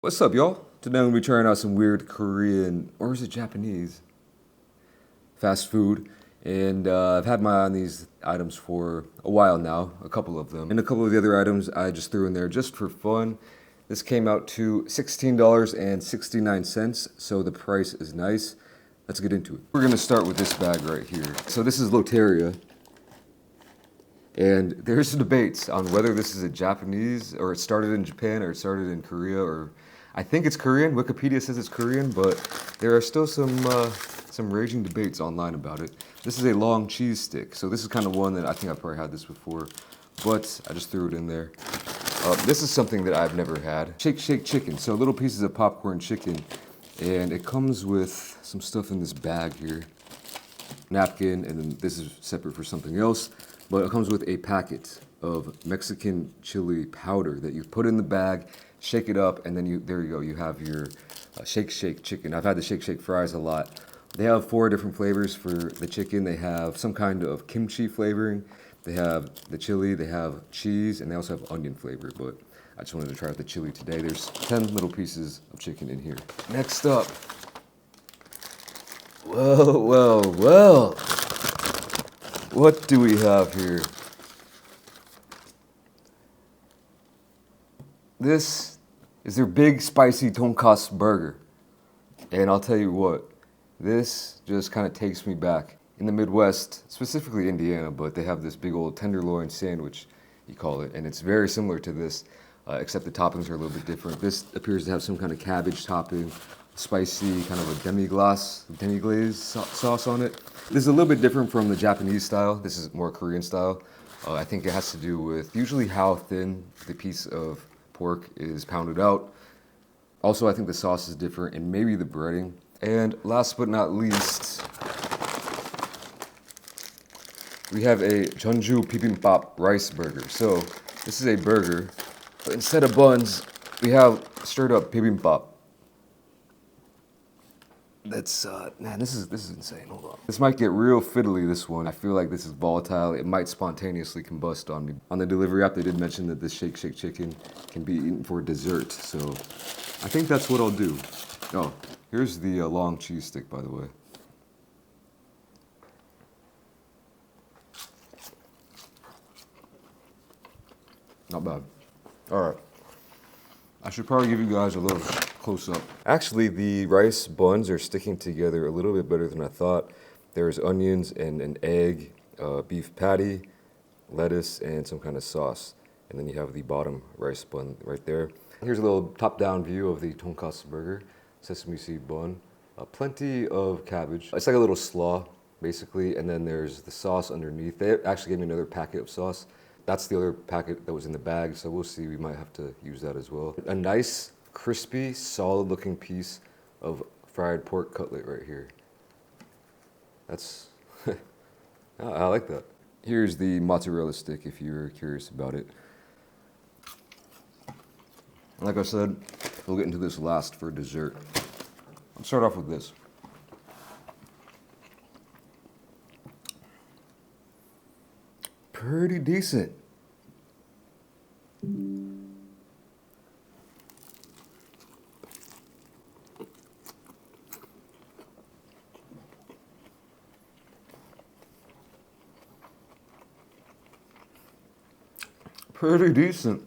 What's up, y'all? Today I'm gonna be trying out some weird Korean, or is it Japanese, fast food. And I've had my eye on these items for a while now, a couple of them. And a couple of the other items I just threw in there just for fun. This came out to $16.69, so the price is nice. Let's get into it. We're gonna start with this bag right here. So this is Loteria. And there's debates on whether this is a Japanese, or it started in Japan, or it started in Korea, or I think it's Korean. Wikipedia says it's Korean, but there are still some raging debates online about it. This is a long cheese stick, so this is kind of one that I think I've probably had this before, but I just threw it in there. This is something that I've never had. Shake Shake chicken, so little pieces of popcorn chicken, and it comes with some stuff in this bag here. Napkin, and then this is separate for something else, but it comes with a packet of Mexican chili powder that you put in the bag, shake it up, and then there you go, you have your Shake Shake chicken. I've had the Shake Shake fries a lot. They have 4 different flavors for the chicken. They have some kind of kimchi flavoring, they have the chili, they have cheese, and they also have onion flavor, but I just wanted to try out the chili today. There's 10 little pieces of chicken in here. Next up, well. What do we have here? This is their big spicy tonkatsu burger. And I'll tell you what, this just kind of takes me back. In the Midwest, specifically Indiana, but they have this big old tenderloin sandwich, you call it, and it's very similar to this, except the toppings are a little bit different. This appears to have some kind of cabbage topping, spicy, kind of a demi-glaze sauce on it. This is a little bit different from the Japanese style. This is more Korean style. I think it has to do with usually how thin the piece of pork is pounded out. Also, I think the sauce is different, and maybe the breading. And last but not least, we have a Jeonju bibimbap rice burger. So this is a burger, but instead of buns, we have straight up bibimbap. That's man, this is insane. Hold on. This might get real fiddly, this one. I feel like this is volatile. It might spontaneously combust on me. On the delivery app, they did mention that this Shake Shake chicken can be eaten for dessert, so I think that's what I'll do. Oh, here's the long cheese stick, by the way. Not bad. All right. I should probably give you guys a little close up. Actually, the rice buns are sticking together a little bit better than I thought. There's onions and an egg, beef patty, lettuce, and some kind of sauce. And then you have the bottom rice bun right there. Here's a little top-down view of the tonkatsu burger, sesame seed bun. Plenty of cabbage. It's like a little slaw, basically, and then there's the sauce underneath. They actually gave me another packet of sauce. That's the other packet that was in the bag, so we'll see. We might have to use that as well. A nice, crispy, solid-looking piece of fried pork cutlet right here. That's, I like that. Here's the mozzarella stick if you're curious about it. Like I said, we'll get into this last for dessert. Let's start off with this. Pretty decent. Pretty decent.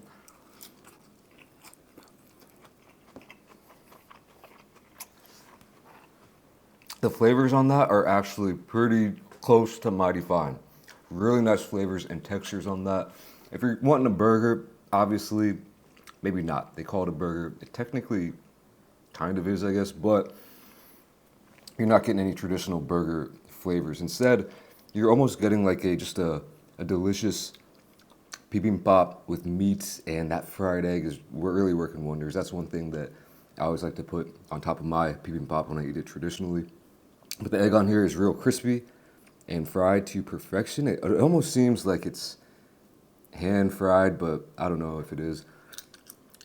The flavors on that are actually pretty close to mighty fine. Really nice flavors and textures on that. If you're wanting a burger, obviously, maybe not. They call it a burger. It technically kind of is, I guess, but you're not getting any traditional burger flavors. Instead, you're almost getting like just a delicious bibimbap with meat, and that fried egg is really working wonders. That's one thing that I always like to put on top of my bibimbap when I eat it traditionally. But the egg on here is real crispy and fried to perfection. It almost seems like it's hand fried, but I don't know if it is.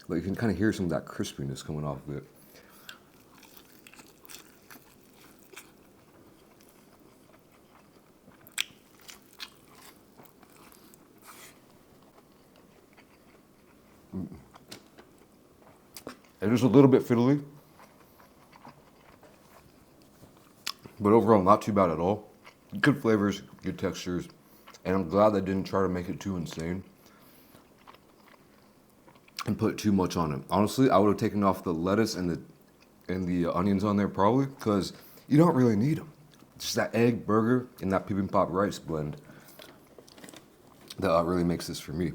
But you can kind of hear some of that crispiness coming off of it. It It is a little bit fiddly, but overall not too bad at all. Good flavors, good textures, and I'm glad they didn't try to make it too insane and put too much on it. Honestly, I would have taken off the lettuce and the onions on there probably, because you don't really need them. Just that egg burger and that bibimbap rice blend that really makes this for me.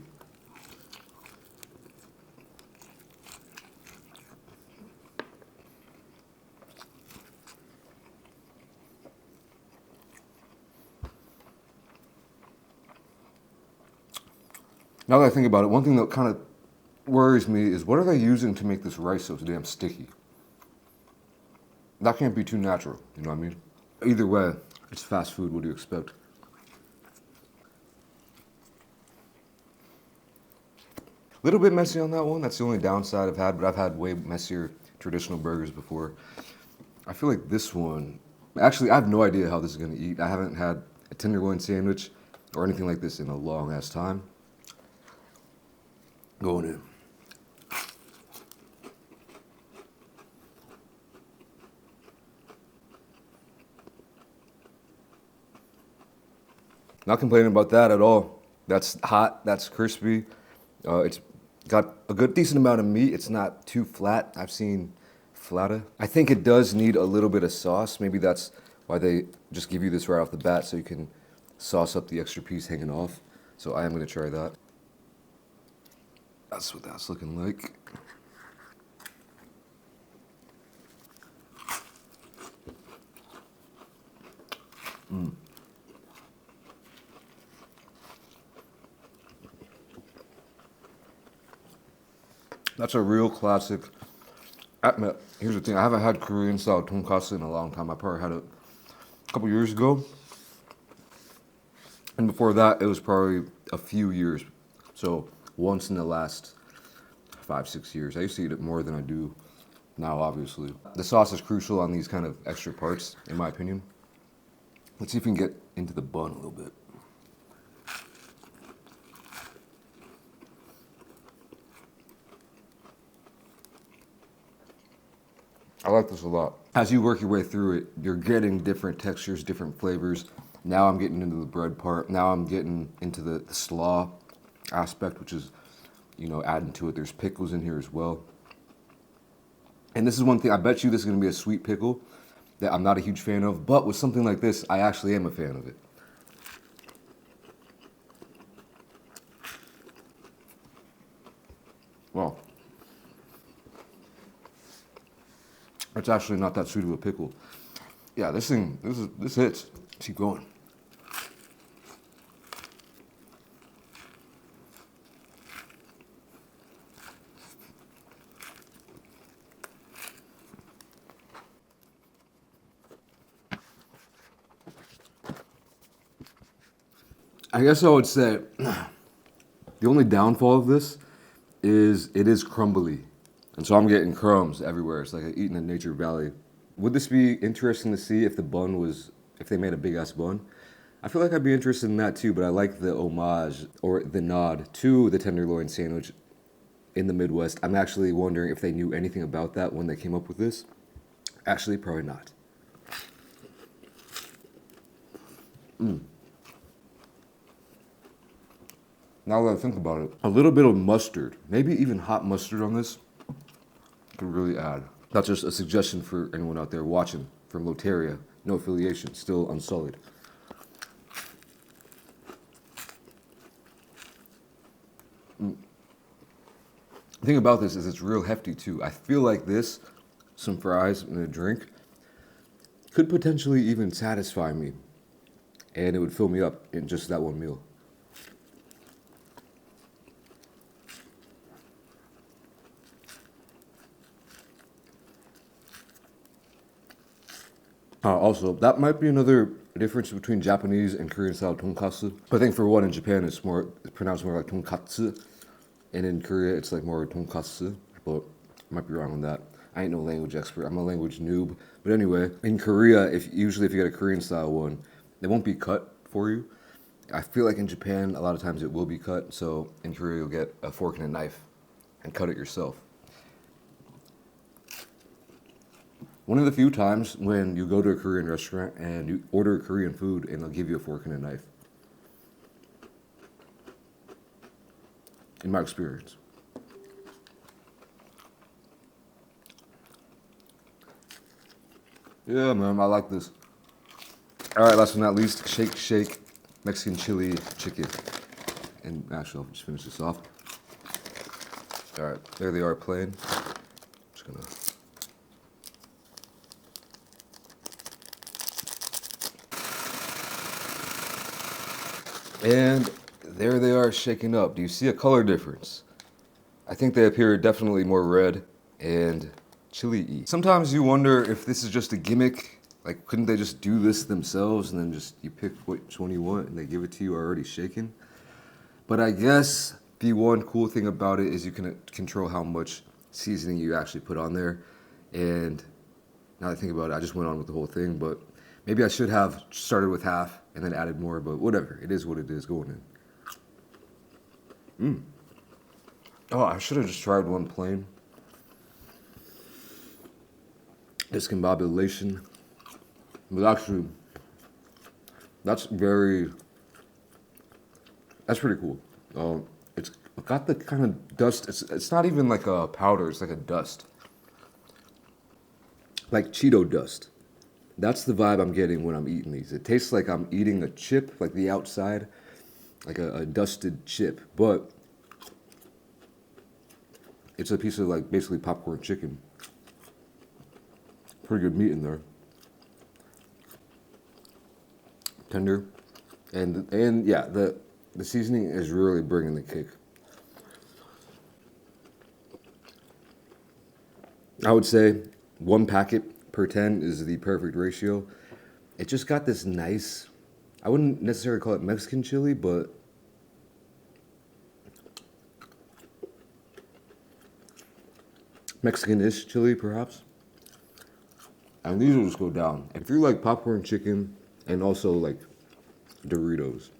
Now that I think about it, one thing that kind of worries me is what are they using to make this rice so damn sticky? That can't be too natural, you know what I mean? Either way, it's fast food, what do you expect? A little bit messy on that one, that's the only downside I've had, but I've had way messier traditional burgers before. I feel like this one, actually I have no idea how this is gonna eat. I haven't had a tenderloin sandwich or anything like this in a long ass time. Going in. Not complaining about that at all. That's hot, that's crispy. It's got a good decent amount of meat. It's not too flat. I've seen flatter. I think it does need a little bit of sauce. Maybe that's why they just give you this right off the bat so you can sauce up the extra piece hanging off. So I am gonna try that. That's what that's looking like. That's a real classic. Here's the thing, I haven't had Korean style tonkatsu in a long time. I probably had it a couple years ago. And before that, it was probably a few years. So once in the last 5-6 years. I used to eat it more than I do now, obviously. The sauce is crucial on these kind of extra parts, in my opinion. Let's see if we can get into the bun a little bit. I like this a lot. As you work your way through it, you're getting different textures, different flavors. Now I'm getting into the bread part. Now I'm getting into the slaw aspect, which is, you know, adding to it. There's pickles in here as well. And this is one thing, I bet you this is gonna be a sweet pickle that I'm not a huge fan of, but with something like this, I actually am a fan of it. Well, it's actually not that sweet of a pickle. Yeah, this hits. Let's keep going. I guess I would say the only downfall of this is it is crumbly. And so I'm getting crumbs everywhere. It's like eating a nature valley. Would this be interesting to see if the bun was, if they made a big ass bun? I feel like I'd be interested in that too, but I like the homage or the nod to the tenderloin sandwich in the Midwest. I'm actually wondering if they knew anything about that when they came up with this. Actually, probably not. Now that I think about it, a little bit of mustard, maybe even hot mustard on this, could really add. That's just a suggestion for anyone out there watching from Loteria. No affiliation, still unsullied. The thing about this is it's real hefty too. I feel like this, some fries and a drink, could potentially even satisfy me. And it would fill me up in just that one meal. Also, that might be another difference between Japanese and Korean style tonkatsu. I think for one, in Japan it's pronounced more like tonkatsu, and in Korea it's like more tonkatsu. But I might be wrong on that. I ain't no language expert. I'm a language noob. But anyway, in Korea, usually if you get a Korean style one, they won't be cut for you. I feel like in Japan, a lot of times it will be cut. So in Korea, you'll get a fork and a knife and cut it yourself. One of the few times when you go to a Korean restaurant and you order Korean food and they'll give you a fork and a knife. In my experience. Yeah, man, I like this. All right, last but not least, Shake Shake Mexican chili chicken. And actually, I'll just finish this off. All right, there they are plain. Just gonna. And there they are shaken up. Do you see a color difference? I think they appear definitely more red and chili-y. Sometimes you wonder if this is just a gimmick. Like, couldn't they just do this themselves and then just you pick which one you want and they give it to you already shaken? But I guess the one cool thing about it is you can control how much seasoning you actually put on there. And now that I think about it, I just went on with the whole thing, but maybe I should have started with half and then added more, but whatever. It is what it is going in. Oh, I should have just tried one plain. Discombobulation. But actually, that's pretty cool. It's got the kind of dust. It's not even like a powder, it's like a dust. Like Cheeto dust. That's the vibe I'm getting when I'm eating these. It tastes like I'm eating a chip, like the outside, like a dusted chip, but it's a piece of like basically popcorn chicken. Pretty good meat in there. Tender. And yeah, the seasoning is really bringing the kick. I would say 1 packet per 10 is the perfect ratio. It just got this nice, I wouldn't necessarily call it Mexican chili, but Mexican-ish chili, perhaps. And these will just go down. If you like popcorn chicken and also like Doritos,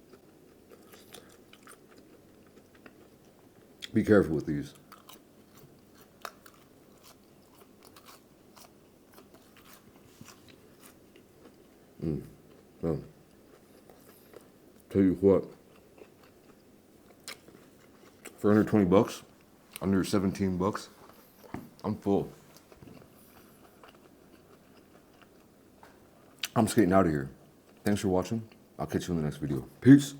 be careful with these. Well, tell you what, for under 20 bucks, under 17 bucks, I'm full. I'm skating out of here. Thanks for watching. I'll catch you in the next video. Peace.